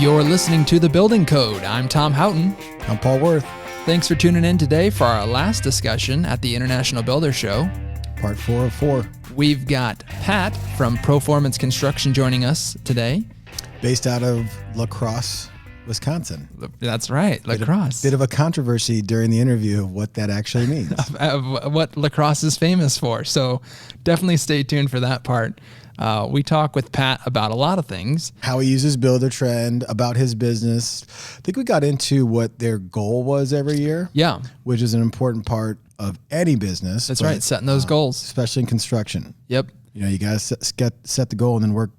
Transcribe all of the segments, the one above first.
You're listening to The Building Code. I'm Tom Houghton. I'm Paul Worth. Thanks for tuning in today for our last discussion at the International Builder Show. Part 4 of 4. We've got Pat from Proformance Construction joining us today. Based out of LaCrosse, Wisconsin. That's right, LaCrosse. Bit of a controversy during the interview of what that actually means. of what LaCrosse is famous for. So definitely stay tuned for that part. We talk with Pat about a lot of things. How he uses Buildertrend, about his business. I think we got into what their goal was every year. Yeah. Which is an important part of any business. That's right, setting those goals. Especially in construction. Yep. You know, you got to set the goal and then work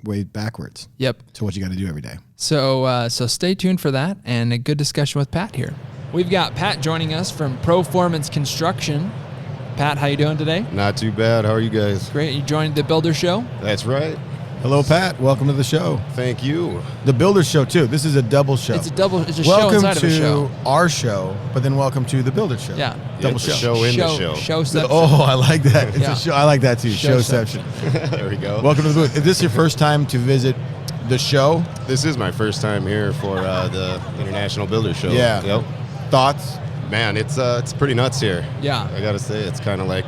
way backwards. Yep. To what you got to do every day. So stay tuned for that and a good discussion with Pat here. We've got Pat joining us from Proformance Construction. Pat, how you doing today? Not too bad. How are you guys? Great. You joined the Builder Show? That's right. Hello, Pat. Welcome to the show. Thank you. The Builder Show, too. This is a double show. It's a show inside of a show. Welcome to our show, but then welcome to the Builder Show. Yeah. Double It's a show. show in the show. Showception. Oh, I like that. It's Yeah. a show. I like that, too. Showception. Showception. There we go. Welcome to the booth. Is this your first time to visit the show? This is my first time here for the International Builder Show. Yeah. Yep. Thoughts? Man, it's pretty nuts here. Yeah. I gotta say, it's kind of like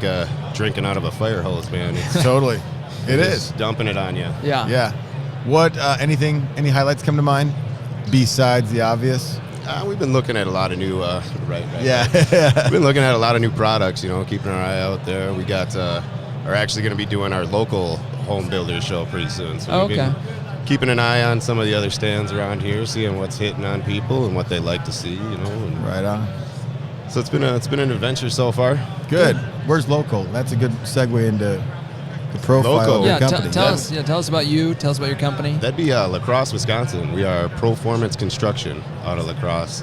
drinking out of a fire hose, man. It's Totally. It just is. dumping it on you. Yeah. Yeah. What, any highlights come to mind besides the obvious? We've been looking at a lot of new, Yeah. We've been looking at a lot of new products, keeping our eye out there. We got, are actually going to be doing our local home builder show pretty soon. So we've been keeping an eye on some of the other stands around here, seeing what's hitting on people and what they like to see, and Right on. So it's been an adventure so far. Good. Where's local? That's a good segue into the profile Local. of your Yeah, company. tell us about you. Tell us about your company. That'd be LaCrosse, Wisconsin. We are Proformance Construction out of LaCrosse.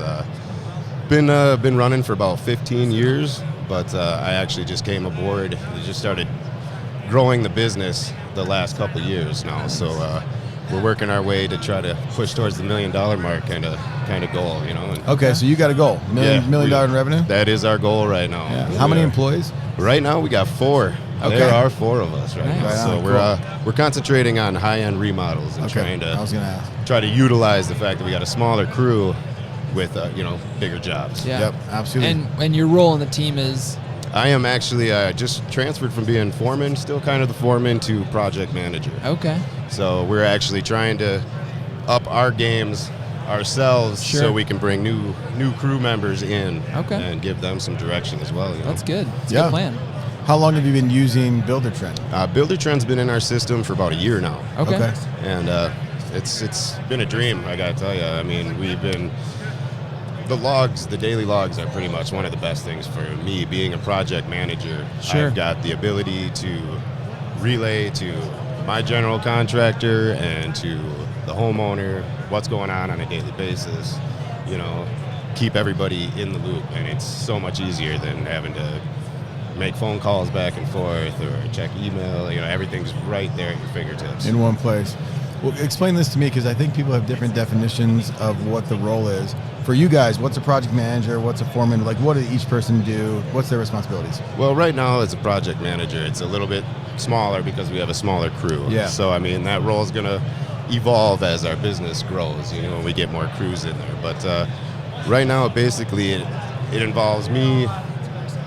Been running for about 15 years, but I actually just came aboard. We just started growing the business the last couple of years now. So we're working our way to try to push towards the $1 million mark kind of goal, And Okay, so you got a goal. $1 million in revenue? That is our goal right now. Yeah. How many employees? Right now we got 4. Okay. There are 4 of us right now. Right So on, we're concentrating on high-end remodels and trying I was to going to ask. try to utilize the fact that we got a smaller crew with bigger jobs. Yeah. Yep, absolutely. And your role in the team is? I am actually just transferred from being foreman, still kind of the foreman, to project manager. Okay. So we're actually trying to up our games ourselves so we can bring new crew members in and give them some direction as well. That's good. That's a Yeah. good plan. How long have you been using Buildertrend? Buildertrend's been in our system for about a year now. Okay. And it's been a dream, I gotta tell you. I mean, the daily logs are pretty much one of the best things for me. Being a project manager, Sure. I've got the ability to relay to my general contractor and to the homeowner what's going on a daily basis, keep everybody in the loop. And it's so much easier than having to make phone calls back and forth or check email. Everything's right there at your fingertips. In one place. Well, explain this to me, because I think people have different definitions of what the role is. For you guys, what's a project manager? What's a foreman? Like, what does each person do? What's their responsibilities? Well, right now as a project manager, it's a little bit smaller because we have a smaller crew. Yeah. So, I mean, that role is going to evolve as our business grows, when we get more crews in there. But right now, basically, it involves me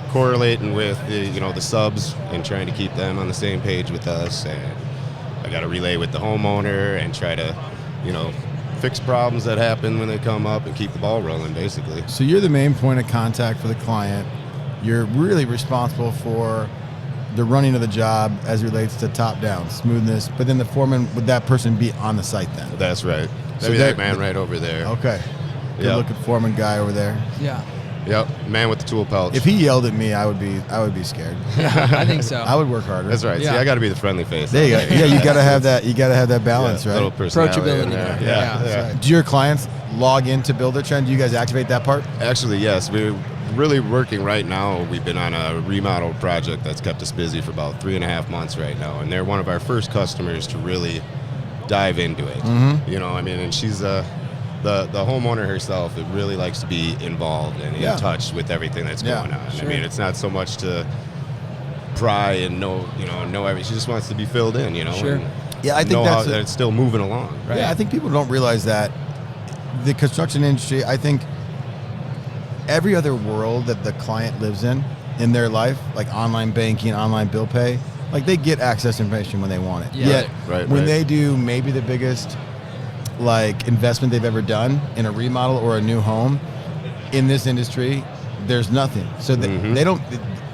correlating with the subs and trying to keep them on the same page with us. And I got to relay with the homeowner and try to, fix problems that happen when they come up and keep the ball rolling, basically. So you're the main point of contact for the client. You're really responsible for the running of the job as it relates to top-down, smoothness. But then the foreman, would that person be on the site then? That's right. So Maybe that man right over there. Okay. Good-looking foreman guy over there. Yeah. Yep, man with the tool pouch. If he yelled at me, I would be scared. Yeah, I think so. I would work harder. That's right. Yeah. See, I got to be the friendly face. There you go. Yeah, you gotta have that. You gotta have that balance, A little right? personality Approachability in there. there. Yeah. Yeah. Do your clients log into Buildertrend? Do you guys activate that part? Actually, yes. We're really working right now. We've been on a remodel project that's kept us busy for about 3.5 months right now, and they're one of our first customers to really dive into it. Mm-hmm. And she's the homeowner herself. It really likes to be involved and in touch with everything that's going on. Sure. I mean, it's not so much to pry and know everything. She just wants to be filled in, Sure. and Yeah, I think know that's that it's still moving along. Right. Yeah, I think people don't realize that the construction industry, I think every other world that the client lives in their life, like online banking, online bill pay, like they get access to information when they want it. Yeah. Yet Right, when right. they do maybe the biggest like investment they've ever done in a remodel or a new home in this industry, there's nothing. So they don't.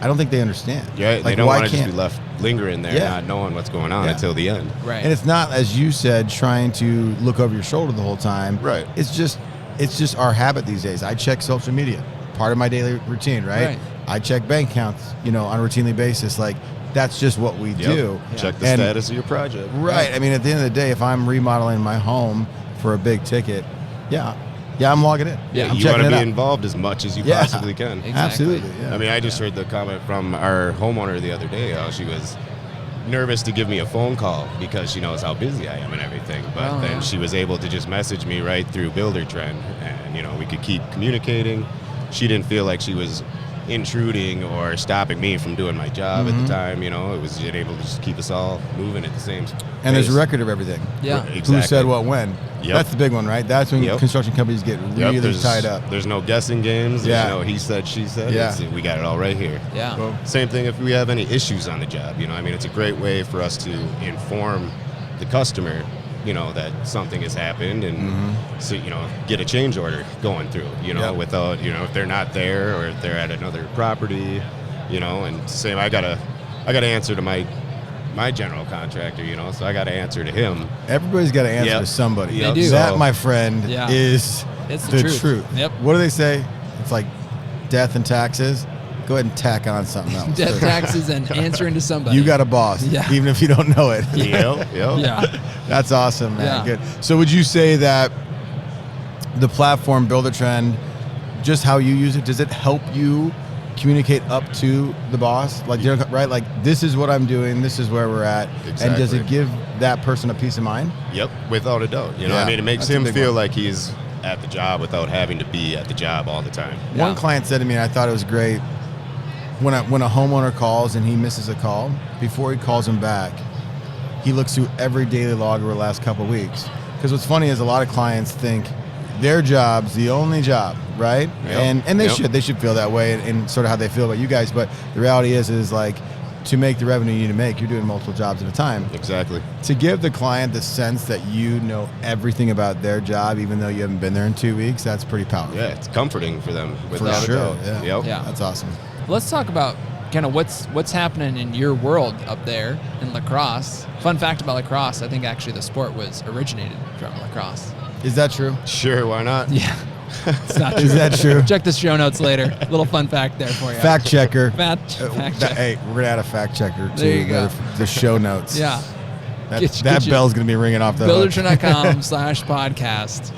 I don't think they understand. Yeah, Like, they don't why want to just can't- be left lingering there, Yeah. not knowing what's going on Yeah. until the end. Right. And it's not, as you said, trying to look over your shoulder the whole time. Right. It's just our habit these days. I check social media, part of my daily routine, right? Right. I check bank accounts, on a routinely basis. Like that's just what we do. Check the And- status of your project. Right. I mean, at the end of the day, if I'm remodeling my home for a big ticket, I'm logging in. Yeah. I'm You checking want to it be out. involved as much as you Yeah. possibly can. Exactly. Absolutely. Yeah. I mean, I just heard the comment from our homeowner the other day. How she was nervous to give me a phone call because she knows how busy I am and everything. But Oh, then yeah. she was able to just message me right through Buildertrend, and we could keep communicating. She didn't feel like she was intruding or stopping me from doing my job at the time. It was able to just keep us all moving at the same And there's a pace. record of everything. Yeah. Exactly. Who said what when? Yep. That's the big one, right? That's when Yep. construction companies get really there's, tied up. There's no guessing games. Yeah. There's no he said, she said. Yeah. We got it all right here. Yeah. Well, Same thing if we have any issues on the job. It's a great way for us to inform the customer, that something has happened and so, get a change order going through, Yep. without, if they're not there or if they're at another property, and same, I gotta answer to my general contractor, so I got to answer to him. Everybody's got to answer Yep. to somebody. They do. That, So- my friend, Yeah. is It's the truth. Yep. What do they say? It's like death and taxes. Go ahead and tack on something else. Death, taxes, and answering to somebody. You got a boss, Yeah. even if you don't know it. Yep. Yeah. That's awesome, man. Yeah. Good. So would you say that the platform Buildertrend, just how you use it, does it help you communicate up to the boss? Like, right? Like, this is what I'm doing. This is where we're at. And does it Exactly. give that person a peace of mind? Yep, without a doubt. Yeah, it makes that's a him big feel one. like he's at the job without having to be at the job all the time. Yeah. One client said to me, and I thought it was great, when a homeowner calls and he misses a call, before he calls him back, he looks through every daily log over the last couple of weeks. Because what's funny is a lot of clients think their job's the only job, right? Yep. And they Yep. should. They should feel that way and sort of how they feel about you guys. But the reality is like, to make the revenue you need to make, you're doing multiple jobs at a time. Exactly. To give the client the sense that you know everything about their job, even though you haven't been there in 2 weeks, that's pretty powerful. Yeah, it's comforting for them. For Without sure. a doubt. Yeah. Yep. Yeah. That's awesome. Let's talk about kind of what's happening in your world up there in LaCrosse. Fun fact about LaCrosse, I think actually the sport was originated from LaCrosse. Is that true? Sure, why not? Yeah. It's not true. Is that true? Check the show notes later. Little fun fact there for you. Fact checker. Fact check. Hey, we're gonna add a fact checker to There you go. the show notes. Yeah. that, Get that you- bell's gonna be ringing off the hook. Buildertrend.com/podcast.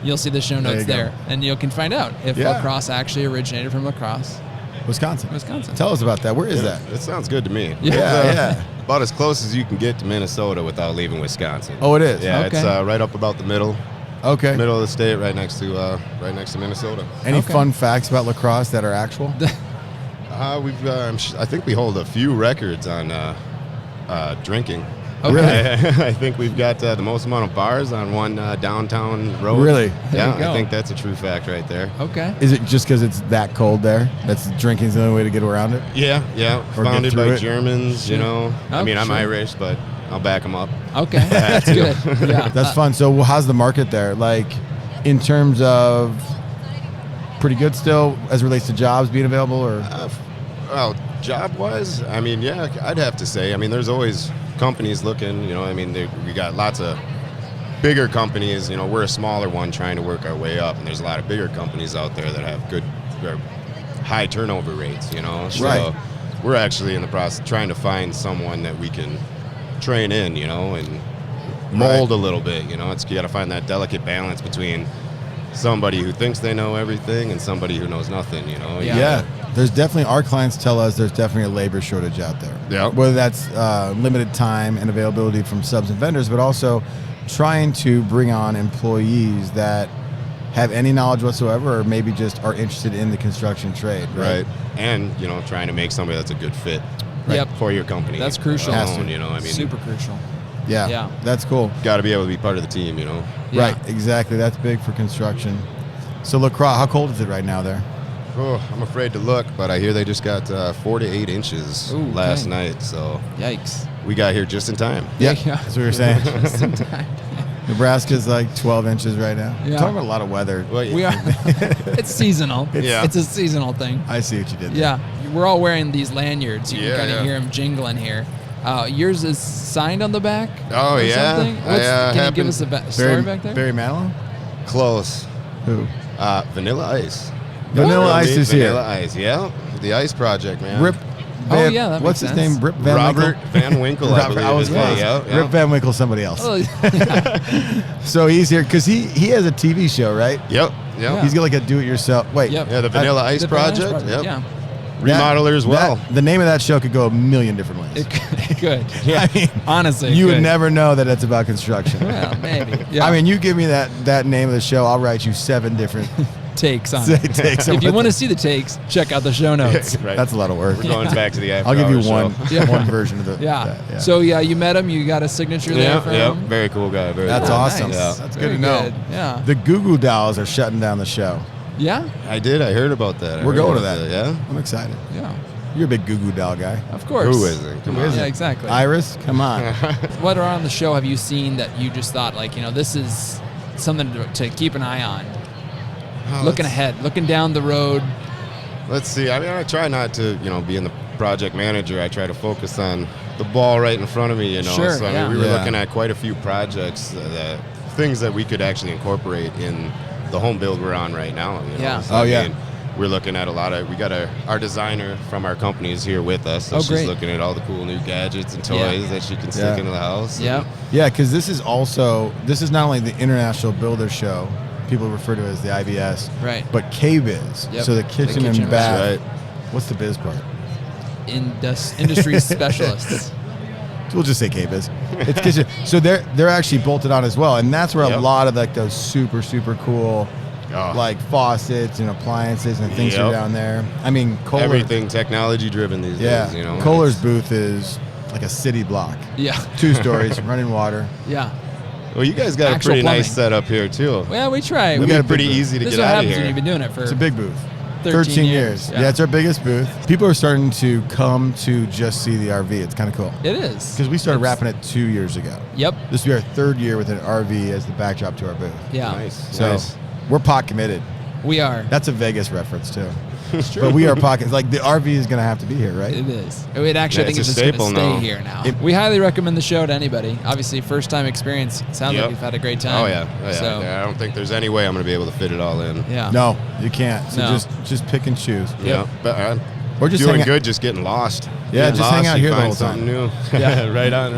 You'll see the show There notes you go. there, and you can find out if Yeah. LaCrosse actually originated from LaCrosse, Wisconsin. Wisconsin. Tell us about that. Where is Yeah, that? It sounds good to me. Yeah. It's, Yeah. About as close as you can get to Minnesota without leaving Wisconsin. Oh, it is. Yeah, Okay. it's right up about the middle Okay. of the state, right next to Minnesota. Any Okay. fun facts about lacrosse that are actual? We've I think we hold a few records on drinking. Okay. I think we've got the most amount of bars on one downtown road. Really? There Yeah, you go. I think that's a true fact right there. Okay. Is it just because it's that cold there? That's drinking's the only way to get around it. Yeah. Or get Founded through by it. Germans, you know. Oh, I mean, I'm sure. Irish, but I'll back them up. Okay. That's good. Yeah. That's fun. So how's the market there? Like, in terms of pretty good still as it relates to jobs being available, or Well, job-wise, I mean, yeah, I'd have to say. I mean, there's always companies looking, you know. I mean, we got lots of bigger companies. You know, we're a smaller one trying to work our way up, and there's a lot of bigger companies out there that have good or high turnover rates, you know. So Right. we're actually in the process trying to find someone that we can train in, you know, and mold a little bit, you know. You got to find that delicate balance between somebody who thinks they know everything and somebody who knows nothing, you know. Yeah. There's definitely, our clients tell us there's definitely a labor shortage out there. Yeah. Whether that's limited time and availability from subs and vendors, but also trying to bring on employees that have any knowledge whatsoever, or maybe just are interested in the construction trade. Right. Right. And, you know, trying to make somebody that's a good fit Yep. for your company. That's crucial. Has to. Alone, you know, I mean, Super crucial. Yeah. Yeah. That's cool. Got to be able to be part of the team, you know. Yeah. Right. Exactly. That's big for construction. So LaCrosse, how cold is it right now there? Oh, I'm afraid to look, but I hear they just got 4 to 8 inches Ooh, last dang. night, so Yikes. we got here just in time. Yeah. That's what we were saying. Just in time. Nebraska's like 12 inches right now. Yeah. Talking about a lot of weather. Well, We are. It's seasonal. Yeah. It's a seasonal thing. I see what you did there. Yeah. We're all wearing these lanyards. You Yeah, can kind of yeah. hear them jingling here. Yours is signed on the back? Oh, or yeah. something? Can you give us a story back there? Barry Manilow? Close. Who? Vanilla Ice. Vanilla Ice is here. Vanilla Ice, yeah. The Ice Project, man. Rip. Oh, yeah, that What's makes his sense. name? Rip Van Robert Winkle? Van Winkle, I believe. was is his name. close. Yeah. Rip Van Winkle, somebody else. Oh, So he's here because he has a TV show, right? Yep. Yeah. He's got like a do-it-yourself. Wait. Yep. Yeah, the Vanilla Ice The Vanilla Ice Project. Yep. Yeah. Remodeler as well. The name of that show could go a million different ways. It could. I mean, Honestly. you it would could. never know that it's about construction. Well, maybe. Yeah. I mean, you give me that name of the show, I'll write you 7 different takes on takes. it. If you want to see the takes, check out the show notes. Right. That's a lot of work. We're going back to the after I'll give you hours one show. Yeah. one version of the. Yeah. that, So yeah, you met him. You got a signature there from Yeah. him. Very cool guy. Very That's cool. awesome. Nice. Yeah. That's Very good to know. good. Yeah. The Goo Goo Dolls are shutting down the show. Yeah. I did. I heard about that. We're going to that. Yeah. I'm excited. Yeah. You're a big Goo Goo Doll guy. Of course. Who isn't? Come on. Yeah, exactly. Iris, come on. What around the show have you seen that you just thought like, this is something to keep an eye on? Looking ahead, looking down the road. Let's see. I mean, I try not to, being the project manager, I try to focus on the ball right in front of me, Sure, So I yeah. mean, we were Yeah. looking at quite a few projects, things that we could actually incorporate in the home build we're on right now. Yeah. So, Oh, I yeah. mean, we're looking at we got our designer from our company is here with us. So Oh, she's great. looking at all the cool new gadgets and toys Yeah. that she can stick Yeah. into the house. Yeah. Yeah, because this is not only the International Builder Show, people refer to it as the IBS, Right. but K-Biz. Yep. So the The kitchen kitchen and bath. Right. What's the biz part? Industry specialists. We'll just say K-Biz. It's kitchen. So they're actually bolted on as well, and that's where a Yep. lot of like those super cool Oh. like faucets and appliances and things are Yep. down there. I mean, Kohler, Everything technology driven these Yeah, days, Kohler's booth is like a city block, Yeah. 2 stories, running water. Yeah. Well, you guys got Actual a pretty nice plumbing. setup here too. Well, we try. It'd got a be big pretty booth. easy to This is get what out of happens when here. you've been doing it for It's a big booth. 13 years. Yeah. Yeah, it's our biggest booth. People are starting to come to just see the RV. It's kind of cool. It is. Because we started It's- wrapping it 2 years ago. Yep. This will be our 3rd year with an RV as the backdrop to our booth. Yeah. Nice. So nice. we're pot committed. We are. That's a Vegas reference too. But we are pocket. Like the RV is going to have to be here, right? It is. It actually, I Yeah, think it's it's a just going to staple stay now. here now. It- We highly recommend the show to anybody. Obviously, first time experience. Sounds like Yep. you've had a great time. Oh yeah. So, Yeah, I don't think there's any way I'm going to be able to fit it all in. yeah. No, you can't. So No. just pick and choose. Yeah, but Or just doing hang out- good, just getting lost. Yeah, Getting just hang lost, out you here the find whole something time. new. Yeah. right on.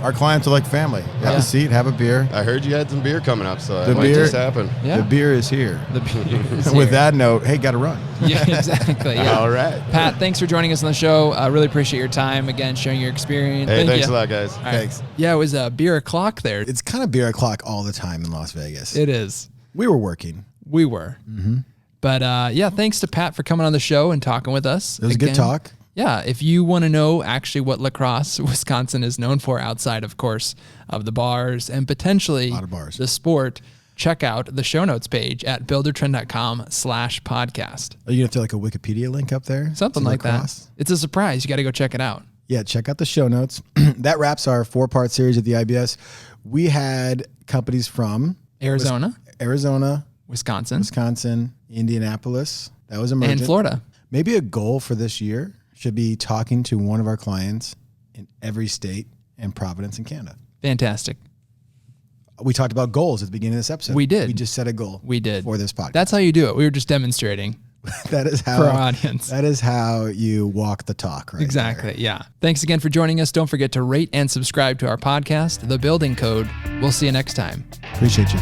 Our clients are like family. Have Yeah. a seat, have a beer. I heard you had some beer coming up, so The it might beer- just happen. Yeah. The beer is here. The beer is With here. that note, hey, got to run. Yeah, exactly. Yeah. All right. Pat, thanks for joining us on the show. I really appreciate your time. Again, sharing your experience. Hey, Thank thanks you. a lot, guys. All right. Thanks. Yeah, it was a beer o'clock there. It's kind of beer o'clock all the time in Las Vegas. It is. We were working. We were. Mm-hmm. But yeah, thanks to Pat for coming on the show and talking with us. It was a good talk. Yeah, if you want to know actually what LaCrosse, Wisconsin is known for outside, of course, of the bars and potentially lot of bars. the sport, check out the show notes page at buildertrend.com/podcast. Are you going to throw like a Wikipedia link up there? Something to like LaCrosse? that. It's a surprise. You got to go check it out. Yeah, check out the show notes. That wraps our 4-part series at the IBS. We had companies from Arizona, Wisconsin, Indianapolis. That was emergent. and Florida. Maybe a goal for this year should be talking to one of our clients in every state and Providence in Canada. Fantastic. We talked about goals at the beginning of this episode. We did. We just set a goal. We did. For this podcast. That's how you do it. We were just demonstrating That is how for our audience. That is how you walk the talk, right? Exactly. there. Yeah. Thanks again for joining us. Don't forget to rate and subscribe to our podcast, The Building Code. We'll see you next time. Appreciate you.